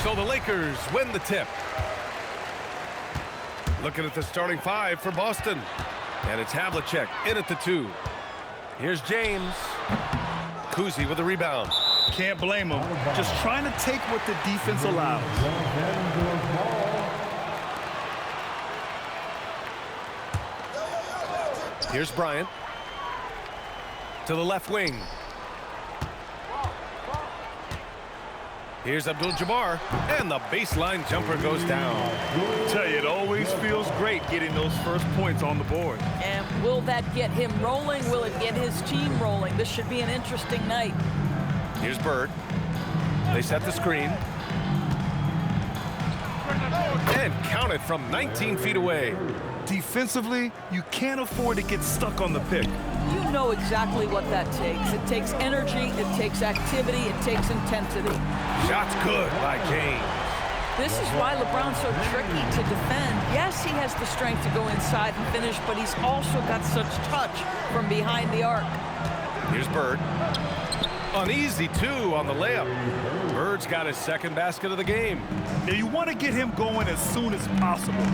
So the Lakers win the tip. Looking at the starting five for Boston. And it's Havlicek in at the 2. Here's James. Kuzi with the rebound. Can't blame him. Just trying to take what the defense allows. Here's Bryant. To the left wing. Here's Abdul-Jabbar, and the baseline jumper goes down. Tell you, it always feels great getting those first points on the board. And will that get him rolling? Will it get his team rolling? This should be an interesting night. Here's Bird. They set the screen. And count it from 19 feet away. Defensively, you can't afford to get stuck on the pick. You know exactly what that takes. It takes energy, it takes activity, it takes intensity. Shots good by James. This is why LeBron's so tricky to defend. Yes, he has the strength to go inside and finish, but he's also got such touch from behind the arc. Here's Bird. An easy 2 on the layup. Bird's got his second basket of the game. Now you want to get him going as soon as possible.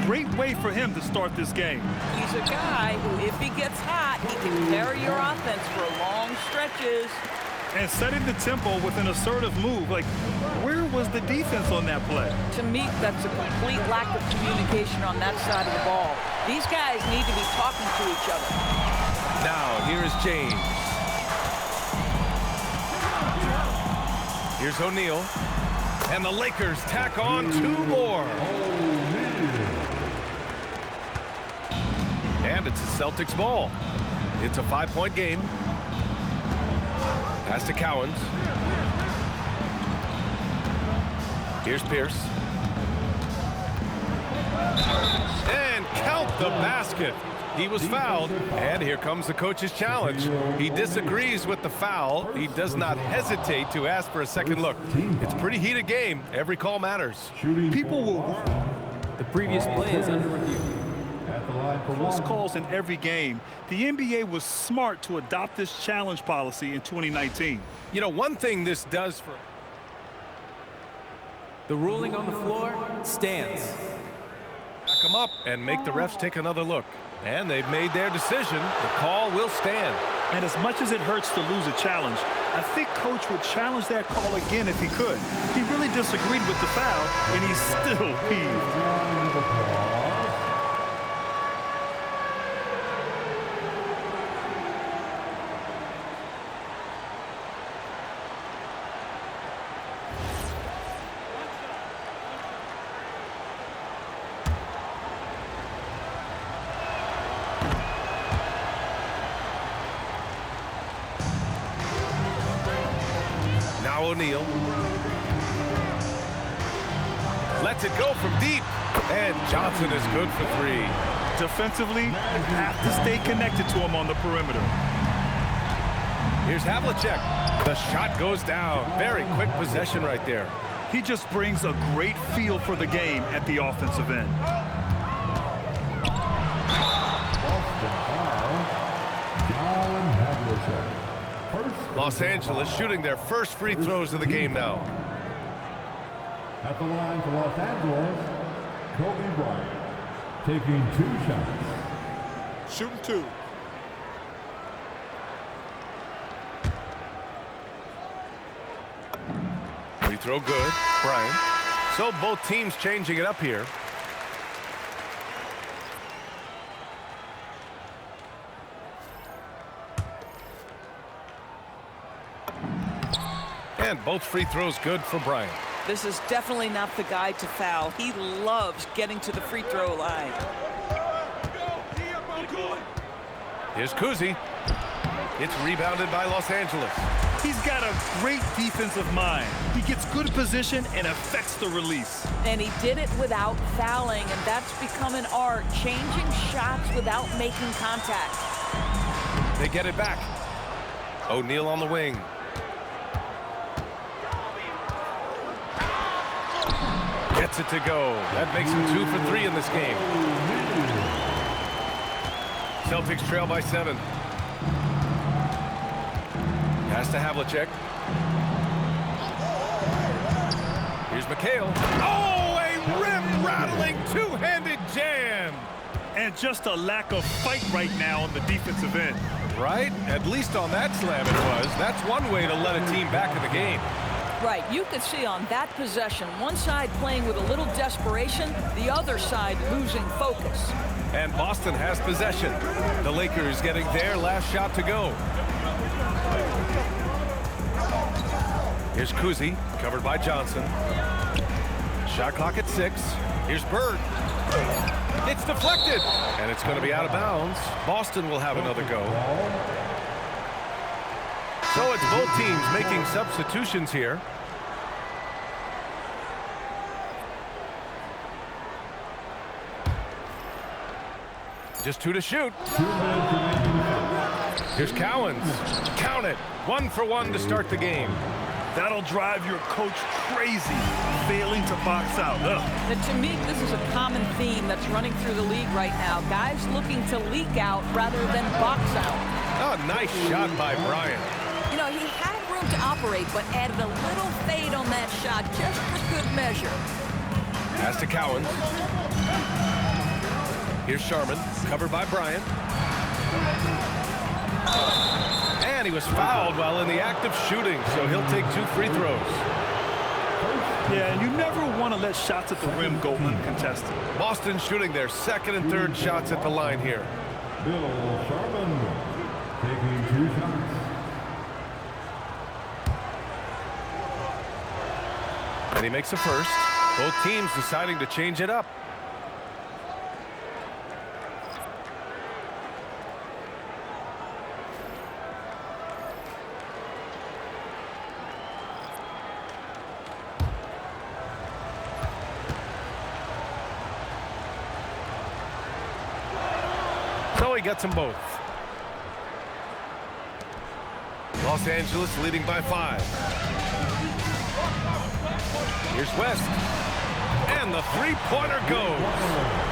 Great way for him to start this game. He's a guy who, if he gets hot, he can carry your offense for long stretches. And setting the tempo with an assertive move. Like, where was the defense on that play? To me, that's a complete lack of communication on that side of the ball. These guys need to be talking to each other. Now, here is James. Here's O'Neal. And the Lakers tack on 2 more. And it's the Celtics ball. It's a 5-point game. Pass to Cowens. Here's Pierce. And count the basket. He was fouled, and here comes the coach's challenge. He disagrees with the foul. He does not hesitate to ask for a second look. It's a pretty heated game. Every call matters. People will... The previous play is under review. Close calls in every game. The NBA was smart to adopt this challenge policy in 2019. You know, one thing this does for... The ruling on the floor stands. Back them up and make the refs take another look. And they've made their decision. The call will stand. And as much as it hurts to lose a challenge, I think Coach would challenge that call again if he could. He really disagreed with the foul, and he's still peeved. O'Neal lets it go from deep, and Johnson is good for 3. Defensively, you have to stay connected to him on the perimeter. Here's Havlicek. The shot goes down. Very quick possession right there. He just brings a great feel for the game at the offensive end. Los Angeles shooting their first free throws of the game now. At the line for Los Angeles, Kobe Bryant taking 2 shots. Shooting 2. Free throw good, Bryant. So both teams changing it up here. And both free throws good for Bryant. This is definitely not the guy to foul. He loves getting to the free throw line. Here's Kuzi. It's rebounded by Los Angeles. He's got a great defensive mind. He gets good position and affects the release. And he did it without fouling, and that's become an art, changing shots without making contact. They get it back. O'Neal on the wing. Gets it to go. That makes him 2 for 3 in this game. Celtics trail by 7. Pass to Havlicek. Here's McHale. Oh, a rim-rattling two-handed jam. And just a lack of fight right now on the defensive end. Right? At least on that slam it was. That's one way to let a team back in the game. Right, you could see on that possession, one side playing with a little desperation, the other side losing focus. And Boston has possession. The Lakers getting their last shot to go. Here's Kuzi, covered by Johnson. Shot clock at 6. Here's Bird. It's deflected, and it's going to be out of bounds. Boston will have another go. So it's both teams making substitutions here. Just 2 to shoot. Here's Cowens. Count it. 1 for 1 to start the game. That'll drive your coach crazy, failing to box out. And to me, this is a common theme that's running through the league right now. Guys looking to leak out rather than box out. Oh, nice shot by Bryant. You know, he had room to operate, but added a little fade on that shot just for good measure. Pass to Cowens. Here's Sharman, covered by Bryant. And he was fouled while in the act of shooting, so he'll take 2 free throws. Yeah, and you never want to let shots at the rim go uncontested. Boston shooting their second and third shots at the line here. Bill Sharman taking 2 shots. And he makes a first. Both teams deciding to change it up. So he gets them both. Los Angeles leading by 5. Here's West. And the three-pointer goes.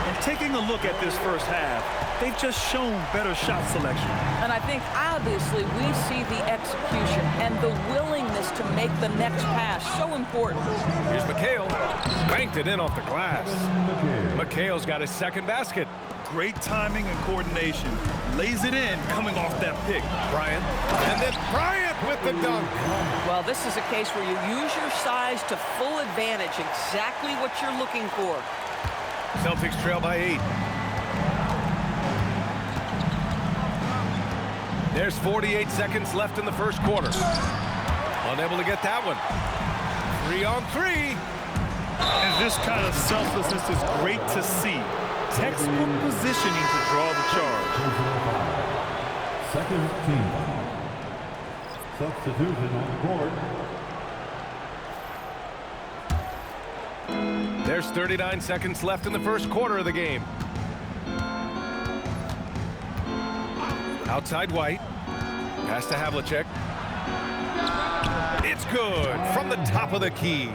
And taking a look at this first half, they've just shown better shot selection. And I think, obviously, we see the execution and the willingness to make the next pass so important. Here's McHale. Banked it in off the glass. McHale's got his second basket. Great timing and coordination. Lays it in coming off that pick. Bryant. And then Bryant with the dunk. Well, this is a case where you use your size to full advantage, exactly what you're looking for. Celtics trail by 8. There's 48 seconds left in the first quarter. Unable to get that one. 3 on 3. And this kind of selflessness is great to see. Textbook positioning to draw the charge. Second team foul. Substitution on the court. There's 39 seconds left in the first quarter of the game. Outside White. Pass to Havlicek. It's good from the top of the key.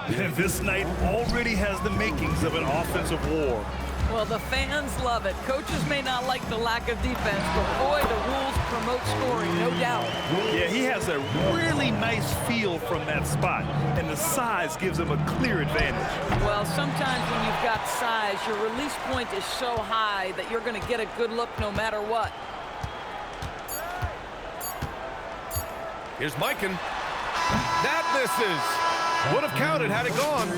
And this night already has the makings of an offensive war. Well, the fans love it. Coaches may not like the lack of defense, but boy, the rules promote scoring, no doubt. Yeah, he has a really nice feel from that spot, and the size gives him a clear advantage. Well, sometimes when you've got size, your release point is so high that you're going to get a good look no matter what. Here's Mikan. That misses. Would have counted had it gone.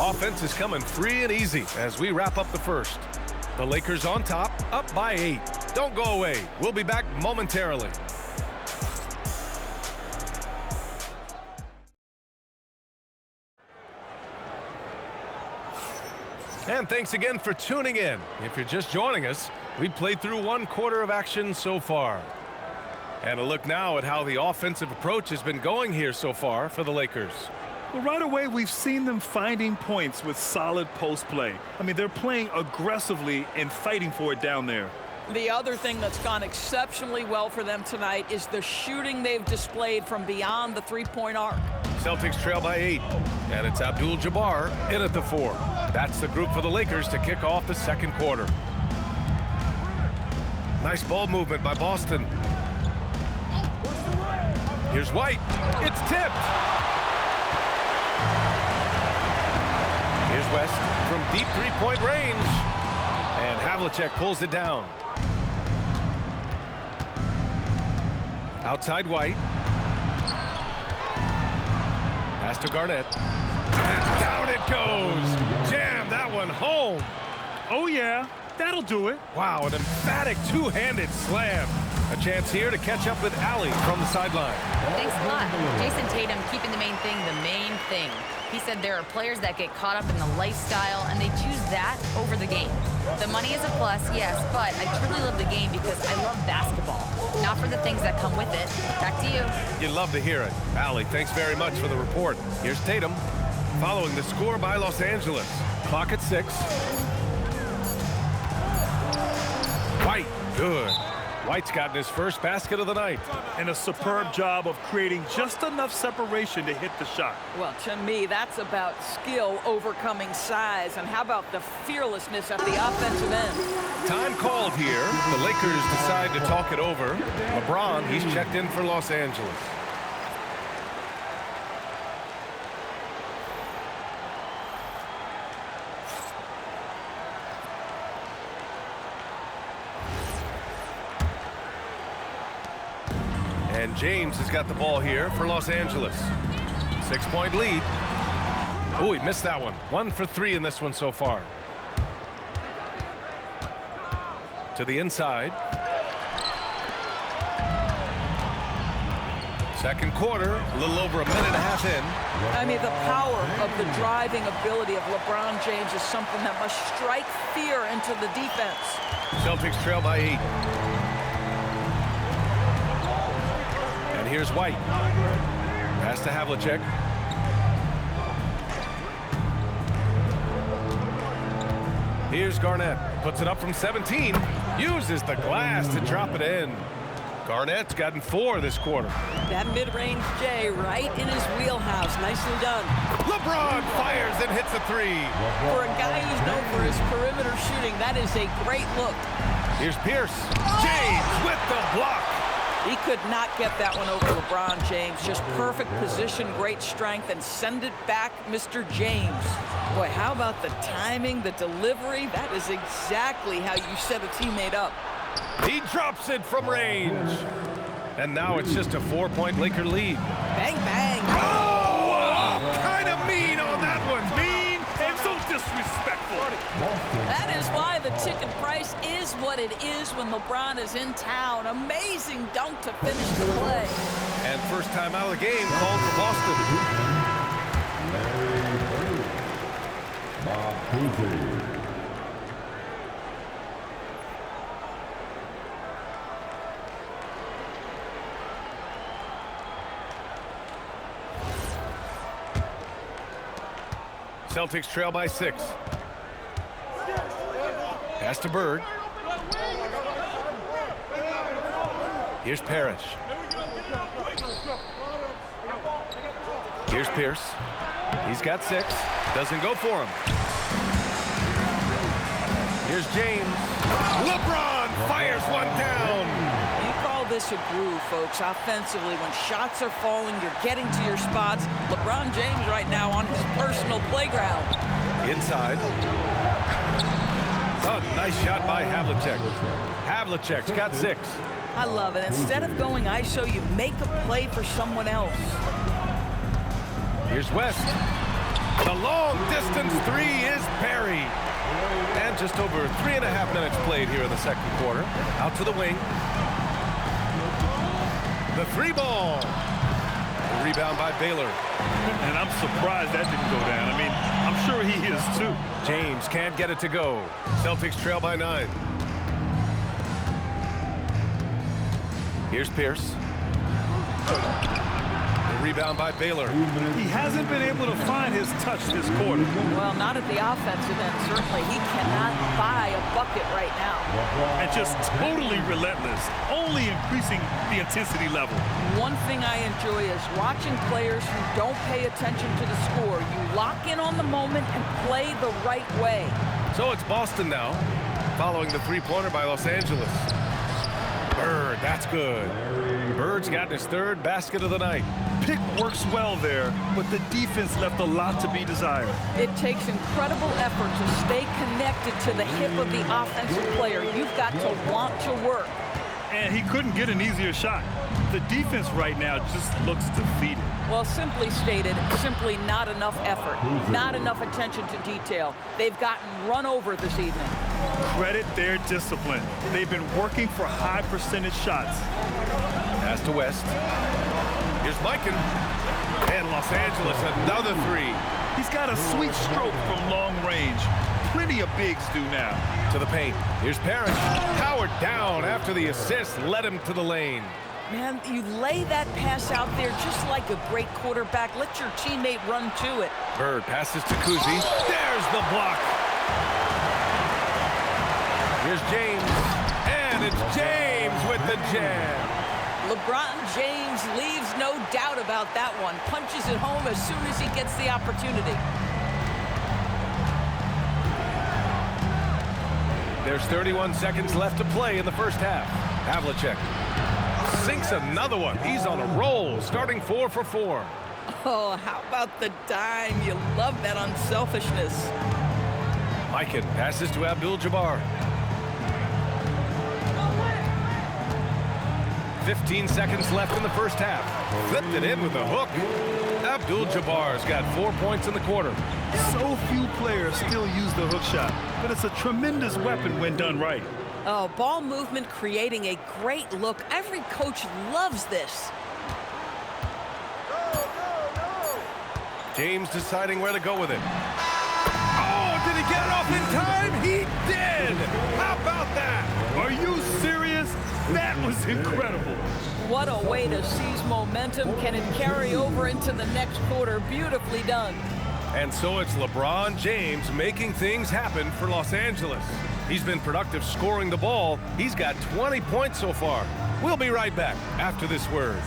Offense is coming free and easy as we wrap up the first. The Lakers on top, up by 8. Don't go away. We'll be back momentarily. And thanks again for tuning in. If you're just joining us, we've played through 1 quarter of action so far. And a look now at how the offensive approach has been going here so far for the Lakers. Well, right away, we've seen them finding points with solid post play. I mean, they're playing aggressively and fighting for it down there. The other thing that's gone exceptionally well for them tonight is the shooting they've displayed from beyond the three-point arc. Celtics trail by 8, and it's Abdul-Jabbar in at the 4. That's the group for the Lakers to kick off the second quarter. Nice ball movement by Boston. Here's White. It's tipped. Here's West from deep three-point range. And Havlicek pulls it down. Outside White. Pass to Garnett. And down it goes. Jam that one home. Oh, yeah. That'll do it. Wow, an emphatic two-handed slam. A chance here to catch up with Allie from the sideline. Thanks a lot. Jason Tatum keeping the main thing. He said there are players that get caught up in the lifestyle, and they choose that over the game. The money is a plus, yes, but I truly love the game because I love basketball, not for the things that come with it. Back to you. You'd love to hear it. Allie, thanks very much for the report. Here's Tatum following the score by Los Angeles. Clock at 6. White, good. White's gotten his first basket of the night. And a superb job of creating just enough separation to hit the shot. Well, to me, that's about skill overcoming size. And how about the fearlessness at the offensive end? Time called here. The Lakers decide to talk it over. LeBron, he's checked in for Los Angeles. And James has got the ball here for Los Angeles. 6-point lead. Oh, he missed that one. 1 for 3 in this one so far. To the inside. Second quarter, a little over a minute and a half in. I mean, the power of the driving ability of LeBron James is something that must strike fear into the defense. Celtics trail by 8. And here's White. Pass to Havlicek. Here's Garnett. Puts it up from 17. Uses the glass to drop it in. Garnett's gotten 4 this quarter. That mid-range J right in his wheelhouse. Nicely done. LeBron fires and hits a 3. For a guy who's known for his perimeter shooting, that is a great look. Here's Pierce. James with the block. He could not get that one over LeBron James. Just perfect position, great strength, and send it back, Mr. James. Boy, how about the timing, the delivery? That is exactly how you set a teammate up. He drops it from range. And now it's just a 4-point Laker lead. Bang, bang. Oh, kind of mean on that one. Mean and so disrespectful. That is why the ticket price is what it is when LeBron is in town. Amazing dunk to finish the play. And first time out of the game called for Boston. Bob Cousy. Celtics trail by 6. Pass to Bird. Here's Parrish. Here's Pierce. He's got 6. Doesn't go for him. Here's James. LeBron fires one down. You call this a groove, folks. Offensively, when shots are falling, you're getting to your spots. LeBron James right now on his personal playground. Inside. Oh, nice shot by Havlicek. Havlicek's got 6. I love it. Instead of going ISO, you make a play for someone else. Here's West. The long distance 3 is buried. And just over 3.5 minutes played here in the second quarter. Out to the wing. The 3 ball. The rebound by Baylor. And I'm surprised that didn't go down. I mean, I'm sure he is too. James can't get it to go. Celtics trail by 9. Here's Pierce. The rebound by Baylor. He hasn't been able to find his touch this quarter. Well, not at the offensive end. Certainly, he cannot buy a bucket right now. And just totally relentless, only increasing the intensity level. One thing I enjoy is watching players who don't pay attention to the score. You lock in on the moment and play the right way. So it's Boston now, following the 3-pointer by Los Angeles. Bird, that's good. Bird's gotten his third basket of the night. Pick works well there, but the defense left a lot to be desired. It takes incredible effort to stay connected to the hip of the offensive player. You've got to want to work. And he couldn't get an easier shot. The defense right now just looks defeated. Well, simply stated, simply not enough effort, not enough attention to detail. They've gotten run over this evening. Credit their discipline. They've been working for high percentage shots. Pass to West. Here's Mikan. And Los Angeles, another three. He's got a sweet stroke from long range. Plenty of bigs do now. To the paint. Here's Parrish. Howard down after the assist led him to the lane. Man, you lay that pass out there just like a great quarterback. Let your teammate run to it. Bird passes to Kuzi. There's the block. Here's James. And it's James with the jam. LeBron James leaves no doubt about that one. Punches it home as soon as he gets the opportunity. There's 31 seconds left to play in the first half. Havlicek sinks another one. He's on a roll, starting 4 for 4. Oh, how about the dime? You love that unselfishness. Mikan passes to Abdul-Jabbar. 15 seconds left in the first half. Flipped it in with a hook. Abdul-Jabbar's got 4 points in the quarter. So few players still use the hook shot, but it's a tremendous weapon when done right. Oh, ball movement creating a great look. Every coach loves this. James deciding where to go with it. Oh, did he get it off in time? He did! How about that? Are you serious? That was incredible. What a way to seize momentum. Can it carry over into the next quarter? Beautifully done. And so it's LeBron James making things happen for Los Angeles. He's been productive scoring the ball. He's got 20 points so far. We'll be right back after this word.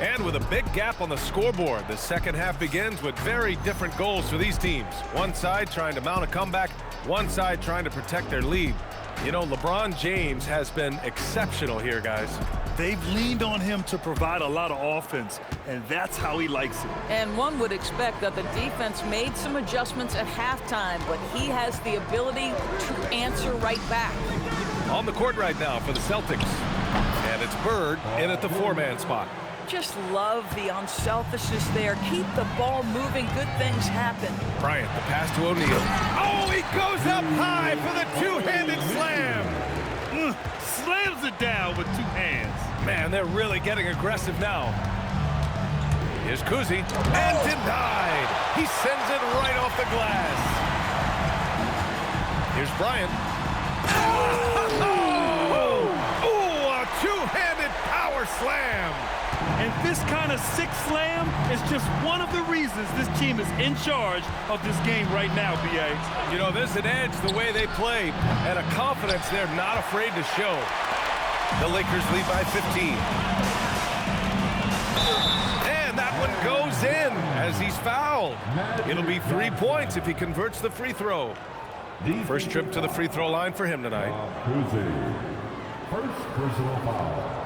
And with a big gap on the scoreboard, the second half begins with very different goals for these teams. One side trying to mount a comeback, one side trying to protect their lead. You know, LeBron James has been exceptional here, guys. They've leaned on him to provide a lot of offense, and that's how he likes it. And one would expect that the defense made some adjustments at halftime, but he has the ability to answer right back. On the court right now for the Celtics. And it's Bird in at the four-man spot. Just love the unselfishness there. Keep the ball moving. Good things happen. Bryant, the pass to O'Neal. Oh, he goes up high for the two-handed slam. Slams it down with two hands. Man, they're really getting aggressive now. Here's Kuzi. And denied. He sends it right off the glass. Here's Bryant. Oh, a two-handed power slam. And this kind of sick slam is just one of the reasons this team is in charge of this game right now, B.A. You know, there's an edge the way they play and a confidence they're not afraid to show. The Lakers lead by 15. And that one goes in as he's fouled. It'll be 3 points if he converts the free throw. First trip to the free throw line for him tonight. First personal foul.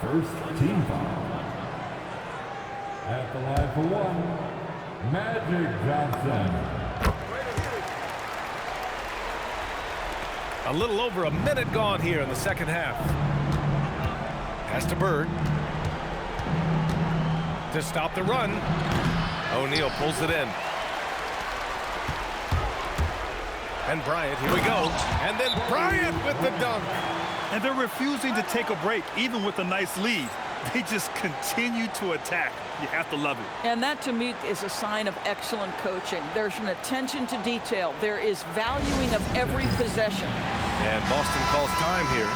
First team foul. At the line for one, Magic Johnson. A little over a minute gone here in the second half. Pass to Bird. to stop the run. O'Neal pulls it in. And Bryant, here we go. And then Bryant with the dunk. And they're refusing to take a break, even with a nice lead. They just continue to attack. You have to love it. And that, to me, is a sign of excellent coaching. There's an attention to detail. There is valuing of every possession. And Boston calls time here.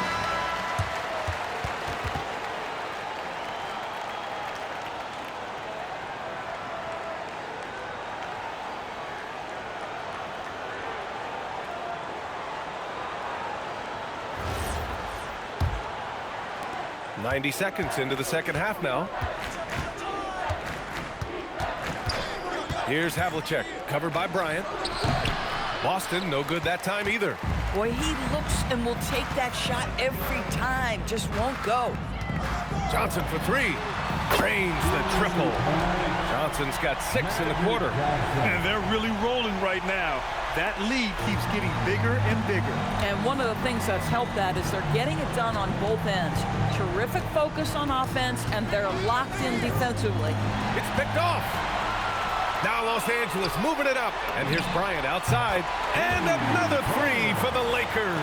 "90 seconds into the second half now. Here's Havlicek, covered by Bryant. Boston, no good that time either. Boy, he looks and will take that shot every time. Just won't go. Johnson for three. Drains the triple. Johnson's got 6 in the quarter. And they're really rolling right now. That lead keeps getting bigger and bigger. And one of the things that's helped that is they're getting it done on both ends. Terrific focus on offense, and they're locked in defensively. It's picked off. Now Los Angeles moving it up. And here's Bryant outside. And another 3 for the Lakers.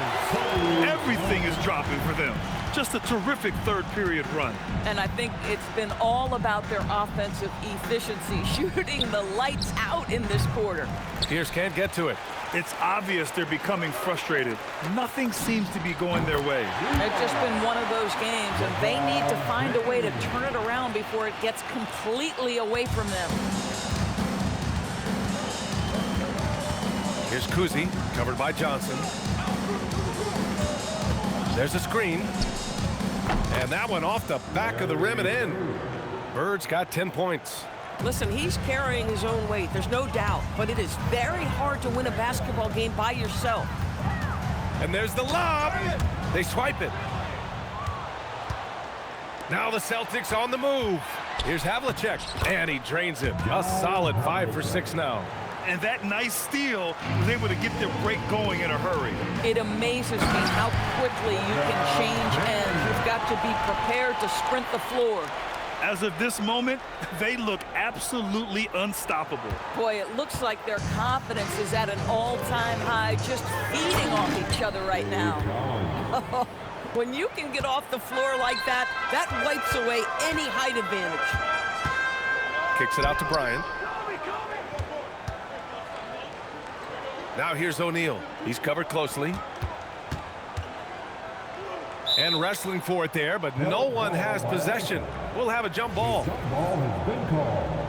Everything is dropping for them. Just a terrific third period run. And I think it's been all about their offensive efficiency, shooting the lights out in this quarter. Pierce can't get to it. It's obvious they're becoming frustrated. Nothing seems to be going their way. It's just been one of those games, and they need to find a way to turn it around before it gets completely away from them. Here's Kuzi, covered by Johnson. There's a screen. And that one off the back of the rim and in. Bird's got 10 points. Listen, he's carrying his own weight, there's no doubt, but it is very hard to win a basketball game by yourself. And there's the lob. They swipe it. Now the Celtics on the move. Here's Havlicek, and he drains it. A solid 5 for 6 now. And that nice steal was able to get their break going in a hurry. It amazes me how quickly you can change ends. You've got to be prepared to sprint the floor. As of this moment, they look absolutely unstoppable. Boy, it looks like their confidence is at an all-time high, just feeding off each other right now. When you can get off the floor like that, that wipes away any height advantage. Kicks it out to Bryant. Now here's O'Neal. He's covered closely. And wrestling for it there, but no one has possession. We'll have a jump ball. Jump ball has been called.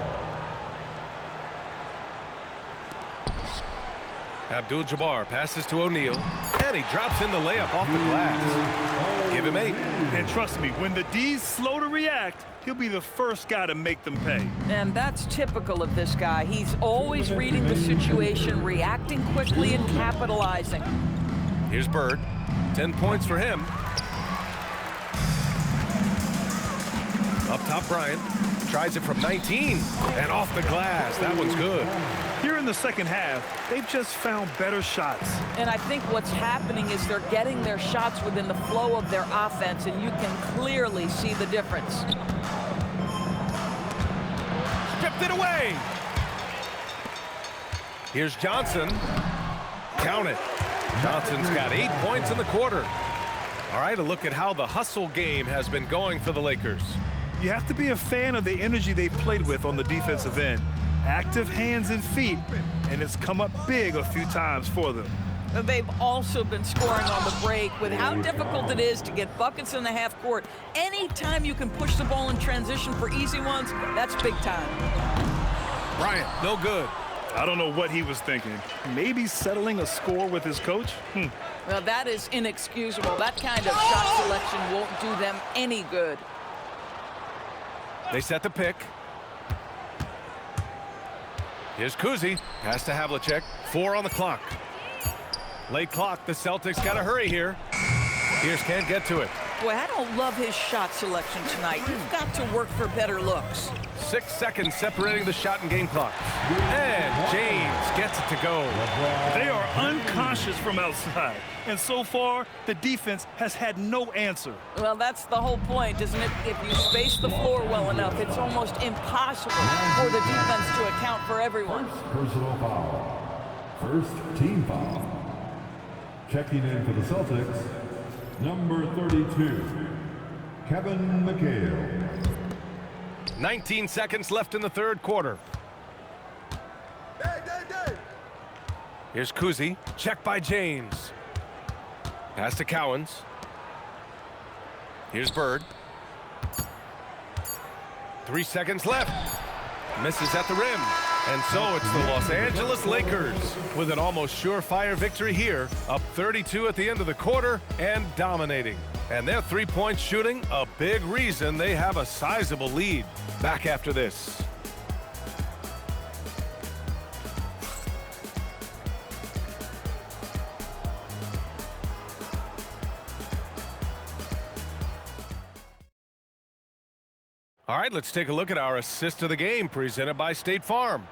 Abdul-Jabbar passes to O'Neal, and he drops in the layup off the glass. Give him 8. And trust me, when the D's slow to react, he'll be the first guy to make them pay. And that's typical of this guy. He's always reading the situation, reacting quickly, and capitalizing. Here's Bird. 10 points for him. Up top, Bryant. Tries it from 19. And off the glass. That one's good. Here in the second half, they've just found better shots. And I think what's happening is they're getting their shots within the flow of their offense, and you can clearly see the difference. Stripped it away. Here's Johnson. Count it. Johnson's got 8 points in the quarter. All right, a look at how the hustle game has been going for the Lakers. You have to be a fan of the energy they've played with on the defensive end. Active hands and feet, and it's come up big a few times for them. They've also been scoring on the break. With how difficult it is to get buckets in the half court, anytime you can push the ball in transition for easy ones, that's big time. Bryant, no good. I don't know what he was thinking. Maybe settling a score with his coach? Well, that is inexcusable. That kind of shot selection won't do them any good. They set the pick. Here's Kuzi. Pass to Havlicek. 4 on the clock. Late clock. The Celtics got to hurry here. Pierce can't get to it. Boy, I don't love his shot selection tonight. You've got to work for better looks. 6 seconds separating the shot and game clock. And James gets it to go. They are unconscious from outside. And so far, the defense has had no answer. Well, that's the whole point, isn't it? If you space the floor well enough, it's almost impossible for the defense to account for everyone. Personal foul. First team foul. Checking in for the Celtics, number 32, Kevin McHale. 19 seconds left in the third quarter. Here's Kuzi. Check by James. Pass to Cowens. Here's Bird. 3 seconds left. Misses at the rim. And so it's the Los Angeles Lakers with an almost surefire victory here, up 32 at the end of the quarter and dominating. And their three-point shooting, a big reason they have a sizable lead. Back after this. All right, let's take a look at our assist of the game presented by State Farm.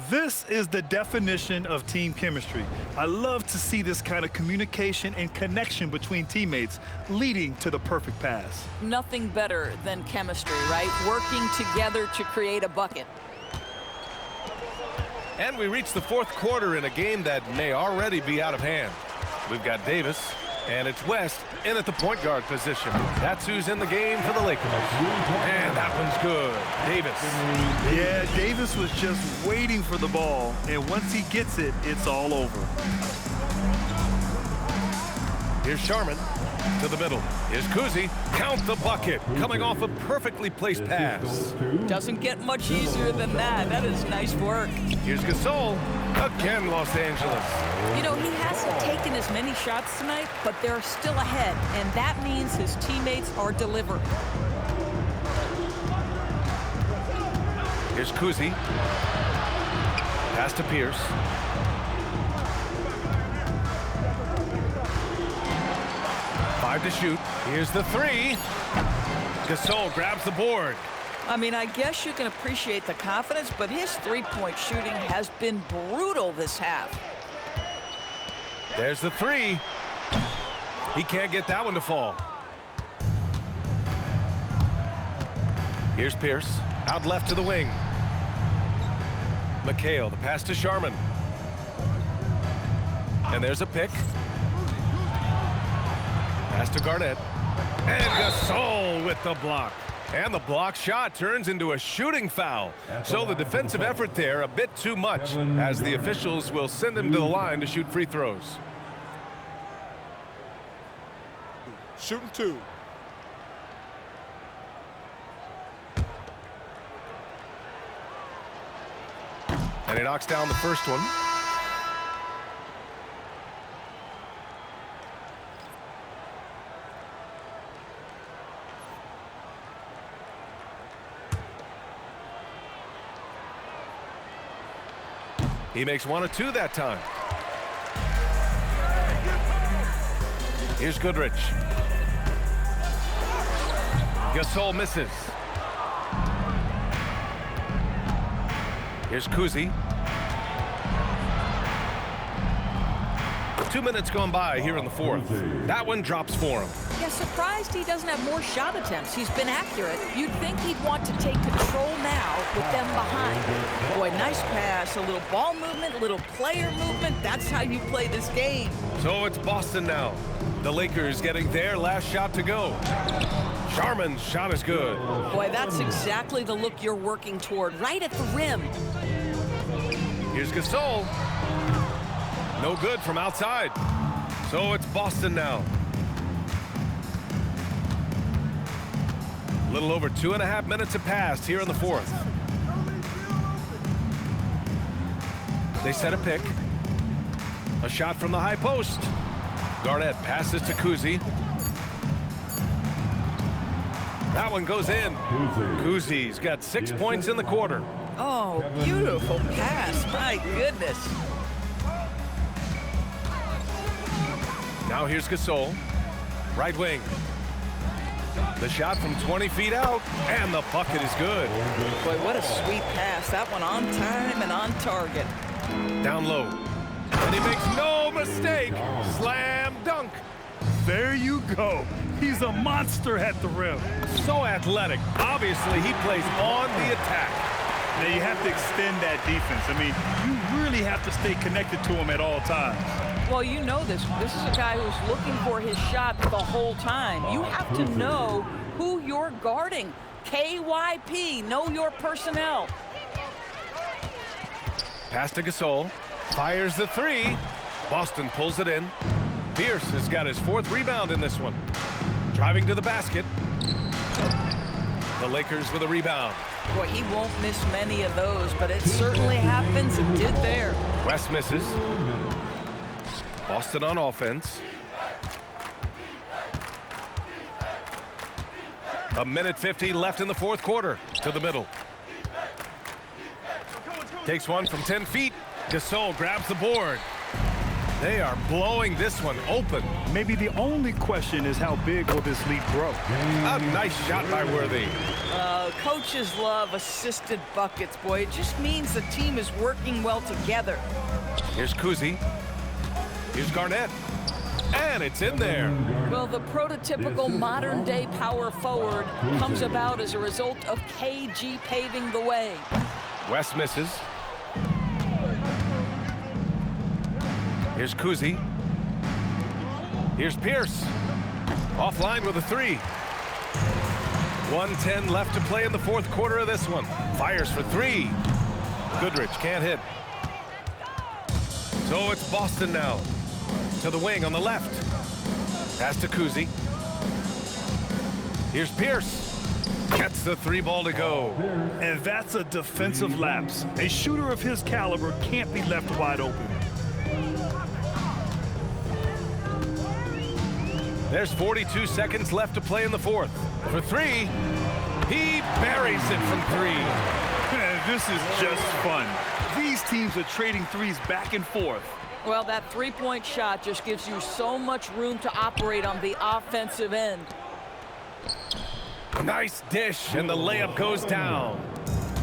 This is the definition of team chemistry. I love to see this kind of communication and connection between teammates leading to the perfect pass. Nothing better than chemistry, right? Working together to create a bucket. And we reach the fourth quarter in a game that may already be out of hand. We've got Davis, and it's West in at the point guard position. That's who's in the game for the Lakers. And that one's good. Davis. Yeah, Davis was just waiting for the ball, and once he gets it, it's all over. Here's Sharman to the middle. Here's Kuzi. Count the bucket. Coming off a perfectly placed pass. Doesn't get much easier than that. That is nice work. Here's Gasol. Again, Los Angeles. You know, he hasn't taken as many shots tonight, but they're still ahead, and that means his teammates are delivering. Here's Kuzi. Pass to Pierce. Five to shoot. Here's the three. Gasol grabs the board. I mean, I guess you can appreciate the confidence, but his three-point shooting has been brutal this half. There's the three. He can't get that one to fall. Here's Pierce. Out left to the wing. McHale, the pass to Sharman. And there's a pick. Pass to Garnett. And Gasol with the block. And the block shot turns into a shooting foul. So the defensive effort there a bit too much, as the officials will send him to the line to shoot free throws. Shooting two. And he knocks down the first one. He makes one of two that time. Here's Goodrich. Gasol misses. Here's Kuzi. 2 minutes gone by here in the fourth. That one drops for him. Yeah, surprised he doesn't have more shot attempts. He's been accurate. You'd think he'd want to take control now with them behind. Boy, nice pass, a little ball movement, a little player movement. That's how you play this game. So it's Boston now. The Lakers getting their last shot to go. Sharman's shot is good. Boy, that's exactly the look you're working toward, right at the rim. Here's Gasol. No good from outside. So it's Boston now. A little over 2.5 minutes have passed here in the fourth. They set a pick. A shot from the high post. Garnett passes to Kuzi. That one goes in. Kuzi's got 6 points in the quarter. Oh, beautiful pass. My goodness. Now here's Gasol. Right wing. The shot from 20 feet out, and the bucket is good. Boy, what a sweet pass. That one on time and on target. Down low. And he makes no mistake. Slam dunk. There you go. He's a monster at the rim. So athletic. Obviously, he plays on the attack. Now you have to extend that defense. I mean, you really have to stay connected to him at all times. Well, you know this. This is a guy who's looking for his shot the whole time. You have to know who you're guarding. KYP, know your personnel. Pass to Gasol. Fires the three. Boston pulls it in. Pierce has got his 4th rebound in this one. Driving to the basket. The Lakers with a rebound. Boy, he won't miss many of those, but it certainly happens and did there. West misses. Boston on offense. A minute 50 left in the 4th quarter. To the middle. Takes one from 10 feet. Gasol grabs the board. They are blowing this one open. Maybe the only question is how big will this lead grow? A nice shot by Worthy. Coaches love assisted buckets, boy. It just means the team is working well together. Here's Kuzi. Here's Garnett. And it's in there. Well, the prototypical modern-day power forward comes about as a result of KG paving the way. West misses. Here's Kuzi. Here's Pierce. Offline with a 3. 1:10 left to play in the 4th quarter of this one. Fires for 3. Goodrich can't hit. So it's Boston now. To the wing on the left. Pass to Kuzi. Here's Pierce. Gets the 3 ball to go. And that's a defensive lapse. A shooter of his caliber can't be left wide open. There's 42 seconds left to play in the 4th. For 3, he buries it from 3. This is just fun. These teams are trading threes back and forth. Well, that three-point shot just gives you so much room to operate on the offensive end. Nice dish, and the layup goes down.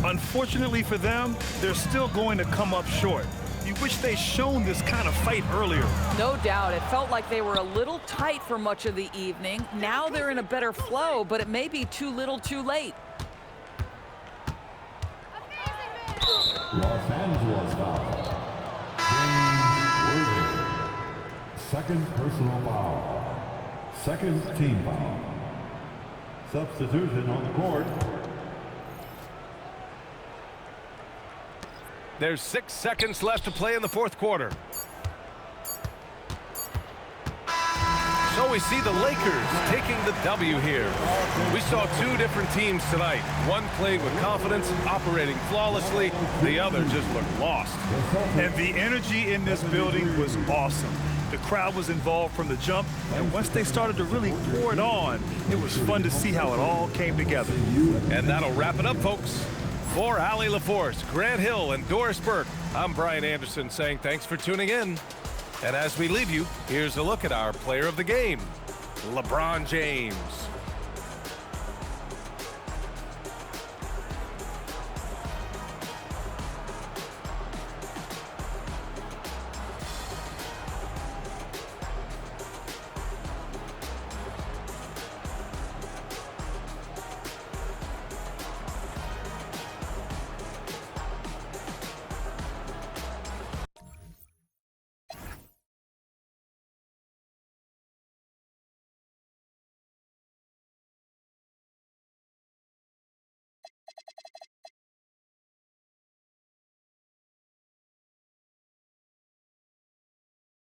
Unfortunately for them, they're still going to come up short. You wish they'd shown this kind of fight earlier. No doubt. It felt like they were a little tight for much of the evening. Now they're in a better flow, but it may be too little too late. Los Angeles foul. James Worthy. 2nd personal foul. 2nd team foul. Substitution on the court. There's 6 seconds left to play in the 4th quarter. So we see the Lakers taking the W here. We saw 2 different teams tonight. One played with confidence, operating flawlessly. The other just looked lost. And the energy in this building was awesome. The crowd was involved from the jump, and once they started to really pour it on, it was fun to see how it all came together. And that'll wrap it up, folks. For Allie LaForce, Grant Hill, and Doris Burke, I'm Brian Anderson saying thanks for tuning in. And as we leave you, here's a look at our player of the game, LeBron James.